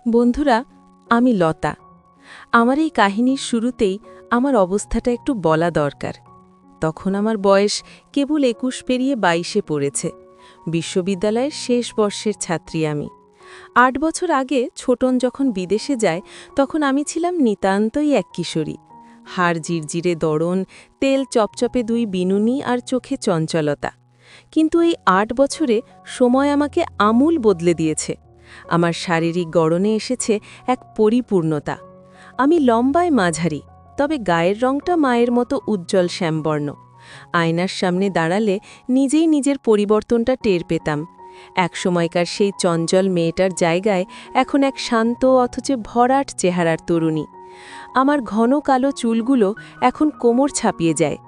বন্ধুরা, আমি লতা। আমার এই কাহিনীর শুরুতেই আমার অবস্থাটা একটু বলা দরকার। তখন আমার বয়স কেবল ২১ পেরিয়ে ২২-এ পড়েছে। বিশ্ববিদ্যালয়ের শেষ বর্ষের ছাত্রী আমি। ৮ বছর আগে ছোটন যখন বিদেশে যায়, তখন আমি ছিলাম নিতান্তই এক কিশোরী। হাড় জিরজিরে দড়ন, তেল চপচপে ২ বিনুনি আর চোখে চঞ্চলতা। কিন্তু এই ৮ বছরে সময় আমাকে আমূল বদলে দিয়েছে। আমার শারীরিক গড়নে এসেছে এক পরিপূর্ণতা। আমি লম্বায় মাঝারি, তবে গায়ের রংটা মায়ের মতো উজ্জ্বল শ্যামবর্ণ। আয়নার সামনে দাঁড়ালে নিজেই নিজের পরিবর্তনটা টের পেতাম। একসময়কার সেই চঞ্চল মেয়েটার জায়গায় এখন এক শান্ত অথচ ভরাট চেহারার তরুণী। আমার ঘন কালো চুলগুলো এখন কোমর ছাপিয়ে যায়,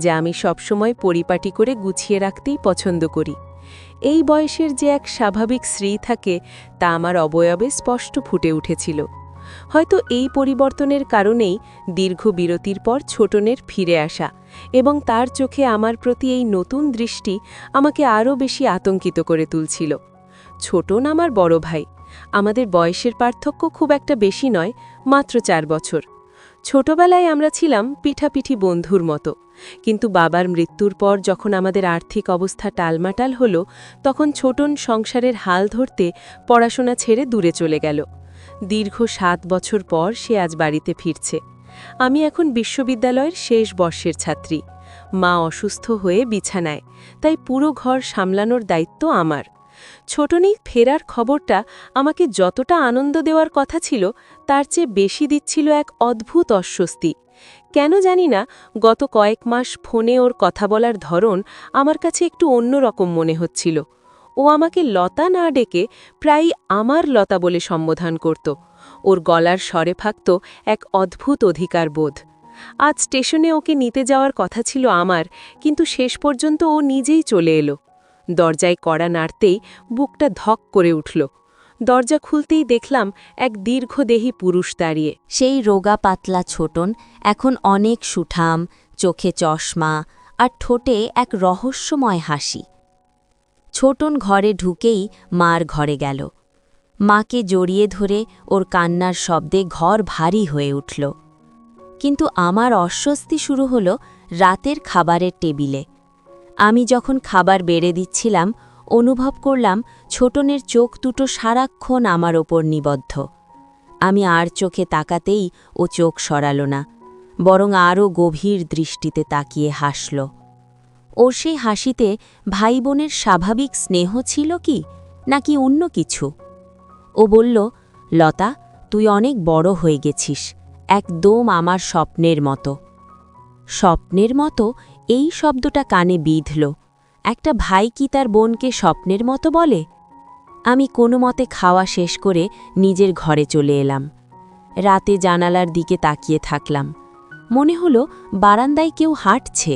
যা আমি সবসময় পরিপাটি করে গুছিয়ে রাখতেই পছন্দ করি। এই বয়সের যে এক স্বাভাবিক শ্রী থাকে, তা আমার অবয়বে স্পষ্ট ফুটে উঠেছিল। হয়তো এই পরিবর্তনের কারণেই দীর্ঘ বিরতির পর ছোটনের ফিরে আসা এবং তার চোখে আমার প্রতি এই নতুন দৃষ্টি আমাকে আরও বেশি আতঙ্কিত করে তুলছিল। ছোটন আমার বড় ভাই। আমাদের বয়সের পার্থক্য খুব একটা বেশি নয়, মাত্র ৪ বছর। ছোটবেলায় আমরা ছিলাম পিঠাপিঠি বন্ধুর মতো, কিন্তু বাবার মৃত্যুর পর যখন আমাদের আর্থিক অবস্থা টালমাটাল হল, তখন ছোটন সংসারের হাল ধরতে পড়াশোনা ছেড়ে দূরে চলে গেল। দীর্ঘ ৭ বছর পর সে আজ বাড়িতে ফিরছে। আমি এখন বিশ্ববিদ্যালয়ের শেষ বর্ষের ছাত্রী। মা অসুস্থ হয়ে বিছানায়, তাই পুরো ঘর সামলানোর দায়িত্ব আমার। ছোটনি ফেরার খবরটা আমাকে যতটা আনন্দ দেওয়ার কথা ছিল, তার চেয়ে বেশি দিচ্ছিল এক অদ্ভুত অস্বস্তি। কেন জানি না, গত কয়েক মাস ফোনে ওর কথা বলার ধরন আমার কাছে একটু অন্যরকম মনে হচ্ছিল। ও আমাকে লতা না ডেকে প্রায়ই আমার লতা বলে সম্বোধন করত। ওর গলার স্বরে থাকত এক অদ্ভুত অধিকার বোধ। আজ স্টেশনে ওকে নিতে যাওয়ার কথা ছিল আমার, কিন্তু শেষ পর্যন্ত ও নিজেই চলে এলো। দরজায় কড়া নাড়তেই বুকটা ধক করে উঠল। দরজা খুলতেই দেখলাম এক দীর্ঘদেহী পুরুষ দাঁড়িয়ে। সেই রোগা পাতলা ছোটন এখন অনেক সুঠাম, চোখে চশমা আর ঠোঁটে এক রহস্যময় হাসি। ছোটন ঘরে ঢুকেই মার ঘরে গেল। মাকে জড়িয়ে ধরে ওর কান্নার শব্দে ঘর ভারী হয়ে উঠল। কিন্তু আমার অস্বস্তি শুরু হল রাতের খাবারের টেবিলে। আমি যখন খাবার বেড়ে দিচ্ছিলাম, অনুভব করলাম ছোটনের চোখ দুটো সারাক্ষণ আমার ওপর নিবদ্ধ। আমি আর চোখে তাকাতেই ও চোখ সরাল না, বরং আরও গভীর দৃষ্টিতে তাকিয়ে হাসল। ওর সেই হাসিতে ভাই বোনের স্বাভাবিক স্নেহ ছিল কি, নাকি অন্য কিছু? ও বলল, লতা, তুই অনেক বড় হয়ে গেছিস, একদম আমার স্বপ্নের মতো। স্বপ্নের মতো, এই শব্দটা কানে বিঁধল। একটা ভাই কি তার বোনকে স্বপ্নের মতো বলে? আমি কোনো মতে খাওয়া শেষ করে নিজের ঘরে চলে এলাম। রাতে জানালার দিকে তাকিয়ে থাকলাম। মনে হলো বারান্দায় কেউ হাঁটছে।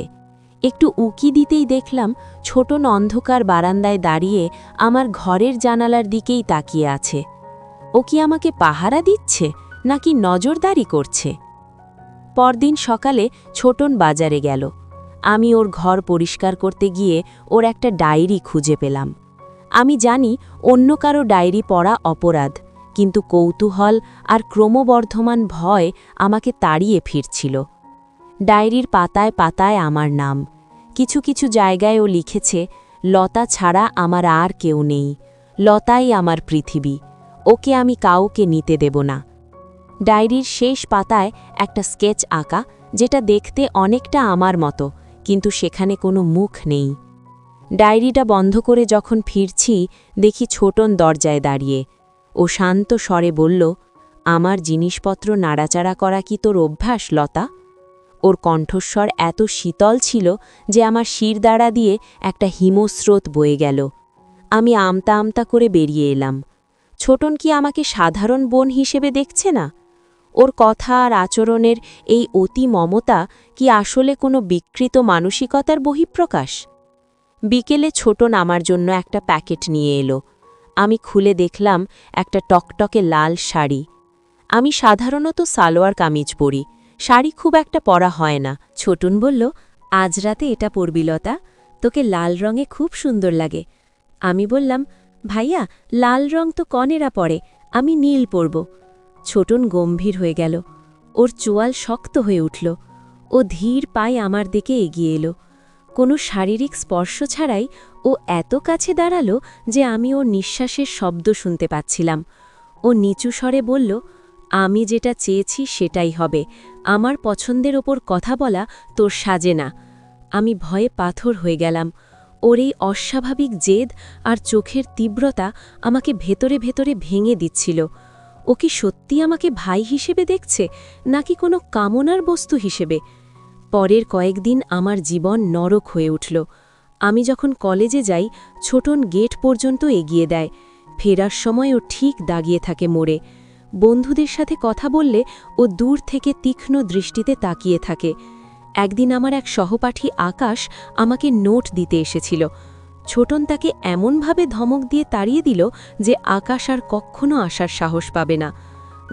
একটু উকি দিতেই দেখলাম ছোটন অন্ধকার বারান্দায় দাঁড়িয়ে আমার ঘরের জানালার দিকেই তাকিয়ে আছে। ও কি আমাকে পাহারা দিচ্ছে, নাকি নজরদারি করছে? পরদিন সকালে ছোটন বাজারে গেল। আমি ওর ঘর পরিষ্কার করতে গিয়ে ওর একটা ডায়েরি খুঁজে পেলাম। আমি জানি অন্য কারো ডায়েরি পড়া অপরাধ, কিন্তু কৌতূহল আর ক্রমবর্ধমান ভয় আমাকে তাড়িয়ে ফিরছিল। ডায়েরির পাতায় পাতায় আমার নাম। কিছু কিছু জায়গায় ও লিখেছে, লতা ছাড়া আমার আর কেউ নেই, লতাই আমার পৃথিবী, ওকে আমি কাউকে নিতে দেব না। ডায়েরির শেষ পাতায় একটা স্কেচ আঁকা, যেটা দেখতে অনেকটা আমার মতো, কিন্তু সেখানে কোনো মুখ নেই। ডায়েরিটা বন্ধ করে যখন ফিরছি, দেখি ছোটন দরজায় দাঁড়িয়ে। ও শান্ত স্বরে বলল, আমার জিনিসপত্র নাড়াচাড়া করা কি তোর অভ্যাস, লতা? ওর কণ্ঠস্বর এত শীতল ছিল যে আমার শিরদাঁড়া দিয়ে একটা হিমস্রোত বয়ে গেল। আমি আমতা আমতা করে বেরিয়ে এলাম। ছোটন কি আমাকে সাধারণ বোন হিসেবে দেখছে না? ওর কথা আর আচরণের এই অতি মমতা কি আসলে কোনো বিকৃত মানসিকতার বহিঃপ্রকাশ? বিকেলে ছোটন আমার জন্য একটা প্যাকেট নিয়ে এলো। আমি খুলে দেখলাম একটা টকটকে লাল শাড়ি। আমি সাধারণত সালোয়ার কামিজ পরি, শাড়ি খুব একটা পরা হয় না। ছোটন বলল, আজ রাতে এটা পরবি লতা, তোকে লাল রঙে খুব সুন্দর লাগে। আমি বললাম, ভাইয়া, লাল রং তো কনেরা পরে, আমি নীল পরব। ছোটন গম্ভীর হয়ে গেল। ওর চোয়াল শক্ত হয়ে উঠল। ও ধীর পায়ে আমার দিকে এগিয়ে এলো। কোনো শারীরিক স্পর্শ ছাড়াই ও এত কাছে দাঁড়ালো যে আমি ওর নিঃশ্বাসের শব্দ শুনতে পাচ্ছিলাম। ও নিচু স্বরে বলল, আমি যেটা চেয়েছি সেটাই হবে। আমার পছন্দের ওপর কথা বলা তোর সাজে না। আমি ভয়ে পাথর হয়ে গেলাম। ওর এই অস্বাভাবিক জেদ আর চোখের তীব্রতা আমাকে ভেতরে ভেতরে ভেঙে দিচ্ছিল। ও কি সত্যি আমাকে ভাই হিসেবে দেখছে, নাকি কোনো কামনার বস্তু হিসেবে? পরের কয়েকদিন আমার জীবন নরক হয়ে উঠল। আমি যখন কলেজে যাই, ছোটন গেট পর্যন্ত এগিয়ে দেয়। ফেরার সময় ও ঠিক দাগিয়ে থাকে মোড়ে। বন্ধুদের সাথে কথা বললে ও দূর থেকে তীক্ষ্ণ দৃষ্টিতে তাকিয়ে থাকে। একদিন আমার এক সহপাঠী আকাশ আমাকে নোট দিতে এসেছিল। ছোটন তাকে এমনভাবে ধমক দিয়ে তাড়িয়ে দিল যে আকাশ আর কখনো আসার সাহস পাবে না।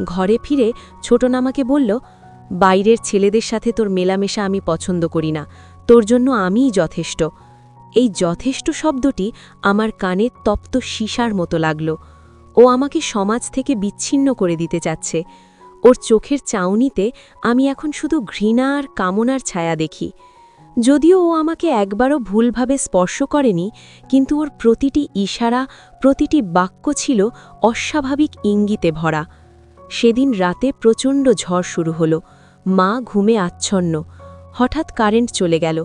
ঘরে ফিরে ছোটন আমাকে বলল, বাইরের ছেলেদের সাথে তোর মেলামেশা আমি পছন্দ করি না, তোর জন্য আমিই যথেষ্ট। এই যথেষ্ট শব্দটি আমার কানে তপ্ত সীসার মতো লাগল। ও আমাকে সমাজ থেকে বিচ্ছিন্ন করে দিতে চাচ্ছে। ওর চোখের চাউনিতে আমি এখন শুধু ঘৃণা আর কামনার ছায়া দেখি। যদিও ও আমাকে একবারও ভুলভাবে স্পর্শ করেনি, কিন্তু ওর প্রতিটি ইশারা, প্রতিটি বাক্য ছিল অস্বাভাবিক ইঙ্গিতে ভরা। সেদিন রাতে প্রচণ্ড ঝড় শুরু হলো। মা ঘুমে আচ্ছন্ন। হঠাৎ কারেন্ট চলে গেল।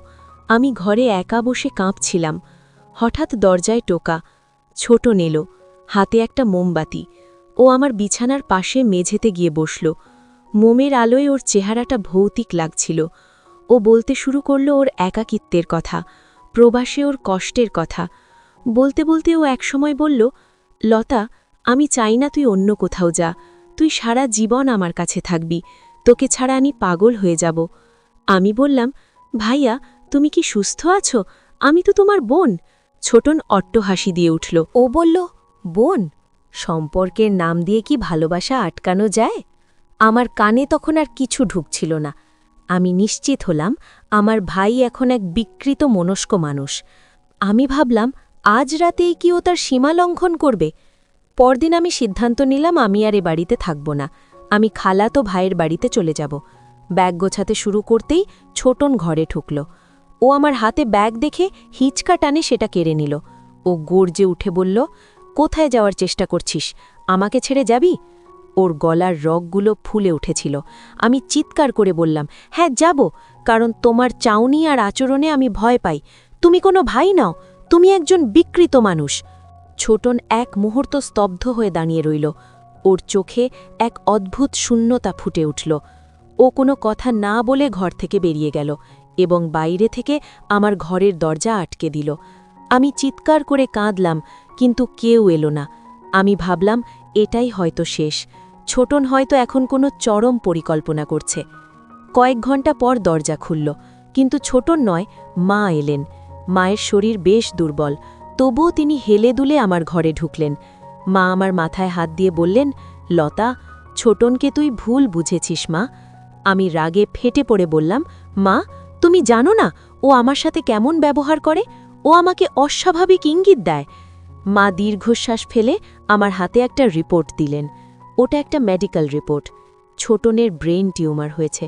আমি ঘরে একা বসে কাঁপছিলাম। হঠাৎ দরজায় টোকা। ছোটন এলো, হাতে একটা মোমবাতি। ও আমার বিছানার পাশে মেঝেতে গিয়ে বসল। মোমের আলোয় ওর চেহারাটা ভৌতিক লাগছিল। ও বলতে শুরু করল ওর একাকিত্বের কথা, প্রবাসে ওর কষ্টের কথা। বলতে বলতে ও একসময় বলল, লতা, আমি চাই না তুই অন্য কোথাও যা। তুই সারা জীবন আমার কাছে থাকবি। তোকে ছাড়া আমি পাগল হয়ে যাব। আমি বললাম, ভাইয়া, তুমি কি সুস্থ আছো? আমি তো তোমার বোন। ছোটন অট্টহাসি দিয়ে উঠল। ও বলল, বোন? সম্পর্কের নাম দিয়ে কি ভালোবাসা আটকানো যায়? আমার কানে তখন আর কিছু ঢুকছিল না। আমি নিশ্চিত হলাম আমার ভাই এখন এক বিকৃত মনস্ক মানুষ। আমি ভাবলাম, আজ রাতেই কি ও তার সীমা লঙ্ঘন করবে? পরদিন আমি সিদ্ধান্ত নিলাম আমি আর এ বাড়িতে থাকব না। আমি খালাতো ভাইয়ের বাড়িতে চলে যাব। ব্যাগ গোছাতে শুরু করতেই ছোটন ঘরে ঢুকল। ও আমার হাতে ব্যাগ দেখে হিচকা টানে সেটা কেড়ে নিল। ও গর্জে উঠে বলল, কোথায় যাওয়ার চেষ্টা করছিস? আমাকে ছেড়ে যাবি? ওর গলার রগগুলো ফুলে উঠেছিল। আমি চিৎকার করে বললাম, হ্যাঁ যাব, কারণ তোমার চাউনি আর আচরণে আমি ভয় পাই। তুমি কোনো ভাই নাও, তুমি একজন বিকৃত মানুষ। ছোটন এক মুহূর্ত স্তব্ধ হয়ে দাঁড়িয়ে রইল। ওর চোখে এক অদ্ভুত শূন্যতা ফুটে উঠল। ও কোনো কথা না বলে ঘর থেকে বেরিয়ে গেল এবং বাইরে থেকে আমার ঘরের দরজা আটকে দিল। আমি চিৎকার করে কাঁদলাম, কিন্তু কেউ এলো না। আমি ভাবলাম, এটাই হয়তো শেষ। ছোটন হয়তো এখন কোনো চরম পরিকল্পনা করছে। কয়েক ঘন্টা পর দরজা খুলল, কিন্তু ছোটন নয়, মা এলেন। মায়ের শরীর বেশ দুর্বল, তবুও তিনি হেলে দুলে আমার ঘরে ঢুকলেন। মা আমার মাথায় হাত দিয়ে বললেন, লতা, ছোটনকে তুই ভুল বুঝেছিস মা। আমি রাগে ফেটে পড়ে বললাম, মা, তুমি জানো না ও আমার সাথে কেমন ব্যবহার করে? ও আমাকে অস্বাভাবিক ইঙ্গিত দেয়। মা দীর্ঘশ্বাস ফেলে আমার হাতে একটা রিপোর্ট দিলেন। ওটা একটা মেডিকেল রিপোর্ট। ছোটনের ব্রেন টিউমার হয়েছে।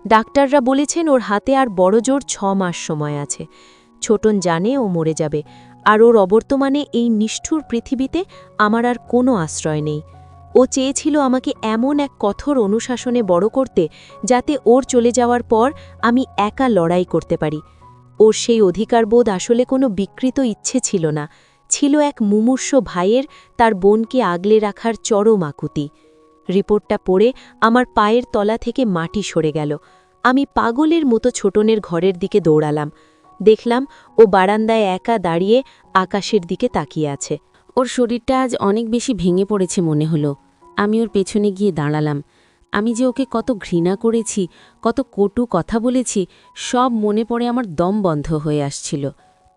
ডাক্তাররা বলেছেন ওর হাতে আর বড়জোর 6 মাস সময় আছে। ছোটন জানে ও মরে যাবে, আর ওর অবর্তমানে এই নিষ্ঠুর পৃথিবীতে আমার আর কোনো আশ্রয় নেই। ও চেয়েছিল আমাকে এমন এক কঠোর অনুশাসনে বড় করতে, যাতে ওর চলে যাওয়ার পর আমি একা লড়াই করতে পারি। ওর সেই অধিকারবোধ আসলে কোনো বিকৃত ইচ্ছে ছিল না, ছিল এক মুমূর্ষ ভাইয়ের তার বোনকে আগলে রাখার চরম আকুতি। রিপোর্টটা পড়ে আমার পায়ের তলা থেকে মাটি সরে গেল। আমি পাগলের মতো ছোটনের ঘরের দিকে দৌড়ালাম। দেখলাম ও বারান্দায় একা দাঁড়িয়ে আকাশের দিকে তাকিয়ে আছে। ওর শরীরটা আজ অনেক বেশি ভেঙে পড়েছে মনে হলো। আমি ওর পেছনে গিয়ে দাঁড়ালাম। আমি যে ওকে কত ঘৃণা করেছি, কত কটু কথা বলেছি, সব মনে পড়ে আমার দম বন্ধ হয়ে আসছিল।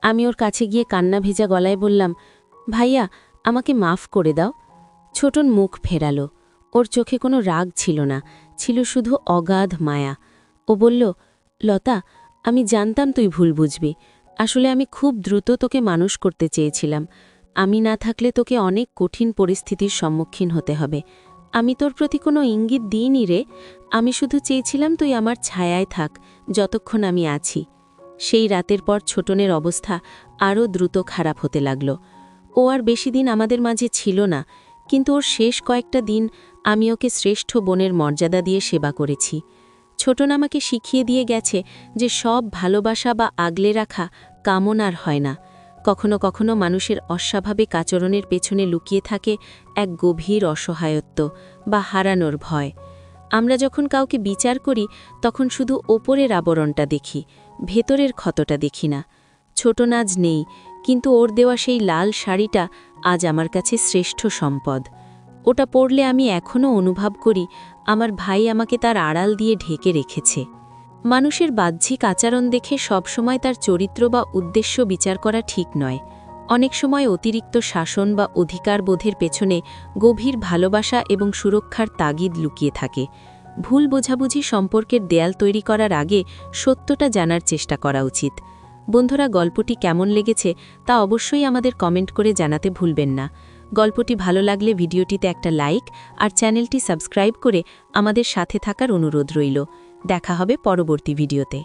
আমি ওর কাছে গিয়ে কান্না ভেজা গলায় বললাম, ভাইয়া, আমাকে মাফ করে দাও। ছোটন মুখ ফেরালো। ওর চোখে কোনো রাগ ছিল না, ছিল শুধু অগাধ মায়া। ও বলল, লতা, আমি জানতাম তুই ভুল বুঝবি। আসলে আমি খুব দ্রুত তোকে মানুষ করতে চেয়েছিলাম। আমি না থাকলে তোকে অনেক কঠিন পরিস্থিতির সম্মুখীন হতে হবে। আমি তোর প্রতি কোনো ইঙ্গিত দিইনি রে, আমি শুধু চেয়েছিলাম তুই আমার ছায়ায় থাক যতক্ষণ আমি আছি। সেই রাতের পর ছোটনের অবস্থা আরও দ্রুত খারাপ হতে লাগল। ও আর বেশি দিন আমাদের মাঝে ছিল না, কিন্তু ওর শেষ কয়েকটা দিন আমি ওকে শ্রেষ্ঠ বোনের মর্যাদা দিয়ে সেবা করেছি। ছোটন আমাকে শিখিয়ে দিয়ে গেছে যে সব ভালোবাসা বা আগলে রাখা কামনার হয় না। কখনো কখনো মানুষের অস্বাভাবিক আচরণের পেছনে লুকিয়ে থাকে এক গভীর অসহায়ত্ব বা হারানোর ভয়। আমরা যখন কাউকে বিচার করি তখন শুধু ওপরের আবরণটা দেখি, ভেতরের ক্ষতটা দেখি না। ছোটন আজ নেই, কিন্তু ওর দেওয়া সেই লাল শাড়িটা আজ আমার কাছে শ্রেষ্ঠ সম্পদ। ওটা পরলে আমি এখনও অনুভব করি আমার ভাই আমাকে তার আড়াল দিয়ে ঢেকে রেখেছে। মানুষের বাহ্যিক আচরণ দেখে সবসময় তার চরিত্র বা উদ্দেশ্য বিচার করা ঠিক নয়। অনেক সময় অতিরিক্ত শাসন বা অধিকারবোধের পেছনে গভীর ভালোবাসা এবং সুরক্ষার তাগিদ লুকিয়ে থাকে। ভুল বোঝাবুঝি সম্পর্কের দেয়াল তৈরি করার আগে সত্যটা জানার চেষ্টা করা উচিত। বন্ধুরা, গল্পটি কেমন লেগেছে তা অবশ্যই আমাদের কমেন্ট করে জানাতে ভুলবেন না। গল্পটি ভালো লাগলে ভিডিওটিতে একটা লাইক আর চ্যানেলটি সাবস্ক্রাইব করে আমাদের সাথে থাকার অনুরোধ রইল। দেখা হবে পরবর্তী ভিডিওতে।